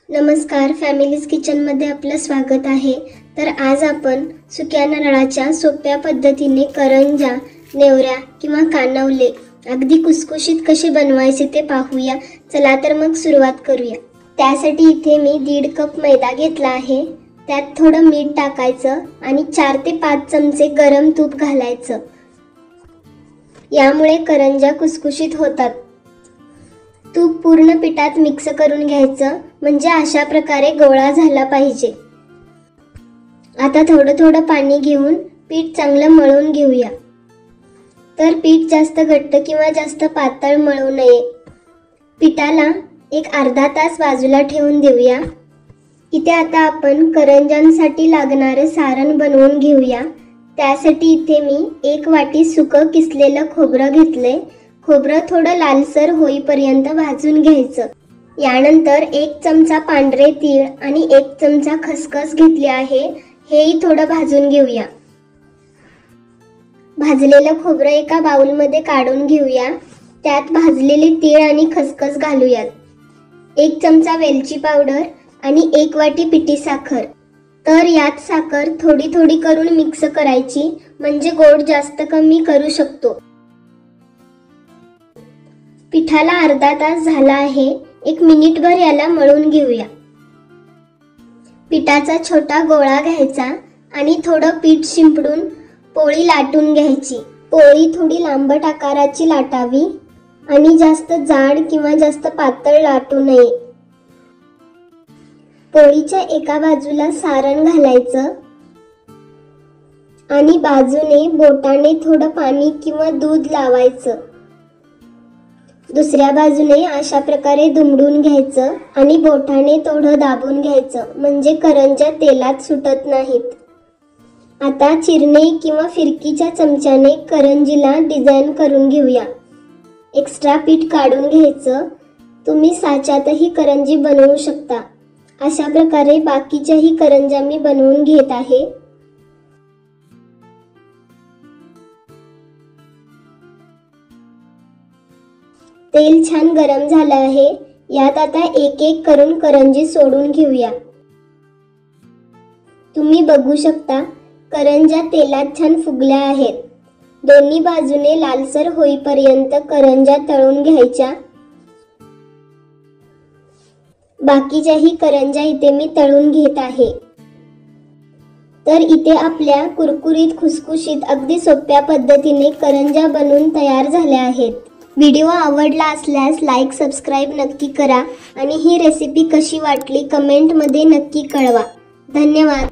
नमस्कार, फॅमिलीज किचनमध्ये आपलं स्वागत आहे। तर आज आपण सुक्या नारळाच्या सोप्या पद्धतीने करंजा, नेवऱ्या किंवा कानवले अगदी कुसकुशीत कसे बनवायचे ते पाहूया। चला तर मग सुरुवात करूया। त्यासाठी इथे मी 1.5 कप मैदा घेतला आहे। त्यात थोडं मीठ टाकायचं आणि 4 ते 5 चमचे गरम तूप घालायचं। यामुळे करंजा कुसकुशीत होतात। तूप पूर्ण पिठात मिक्स करून घ्यायचं, म्हणजे अशा प्रकारे गोळा झाला पाहिजे। आता थोडं पाणी घेऊन पीठ चांगलं मळून घेऊया। तर पीठ जास्त घट्ट किंवा जास्त पातळ मळू नये। पिठाला एक अर्धा तास बाजूला ठेवून देऊया। इथे आता आपण करंजांसाठी लागणारे सारण बनवून घेऊया। त्यासाठी इथे मी 1 वाटी सुकं किसलेलं खोबरं घेतले। खोबरं थोडं लालसर होईपर्यंत भाजून घ्यायचं। यानंतर 1 चमचा पांढरे तीळ आणि 1 चमचा खसखस घेतली आहे, हेही थोडं भाजून घेऊया। भाजलेलं खोबरं एका बाउलमध्ये काढून घेऊया। त्यात भाजलेले तीळ आणि खसखस घालूयात। 1 चमचा वेलची पावडर आणि 1 वाटी पिठी साखर। तर यात साखर थोडी करून मिक्स करायची, म्हणजे गोड जास्त कमी करू शकतो। पिठाला अर्धा तास झाला आहे। 1 मिनिटभर याला मळून घेऊया। पिठाचा छोटा गोळा घ्यायचा आणि थोडं पीठ शिंपडून पोळी लाटून घ्यायची। पोळी थोडी लांबट आकाराची लाटावी आणि जास्त जाड किंवा जास्त पातळ लाटू नये। पोळीच्या एका बाजूला सारण घालायचं आणि बाजूने बोटाने थोडं पाणी किंवा दूध लावायचं। दुसऱ्या बाजूने अशा प्रकारे दुमडून घ्यायचं आणि बोटाने थोडं दाबून घ्यायचं, म्हणजे करंजा तेलात सुटत नाहीत। आता चिरणे किंवा फिरकीच्या चमच्याने करंजीला डिझाइन करून घेऊया। एक्स्ट्रा पीठ काढून घ्यायचं। तुम्ही साच्यातही करंजी बनवू शकता। अशा प्रकारे बाकीच्याही करंजा मी बनवून घेत आहे। तेल छान गरम झालं आहे। यात आता एक करून करंजी सोडून घेऊया। तुम्ही बघू शकता करंजा तेलात छान फुगल्या आहेत। दोन्ही बाजूने लालसर होईपर्यंत करंजा तळून घ्यायच्या। बाकीच्याही करंजा इथे मी तळून घेत आहे। तर इथे आपल्या कुरकुरीत खुसखुशीत अगदी सोप्या पद्धतीने करंजा बनवून तयार झाल्या आहेत। व्हिडिओ आवडला असल्यास लाईक सबस्क्राईब नक्की करा आणि ही रेसिपी कशी वाटली कमेंटमध्ये नक्की कळवा। धन्यवाद।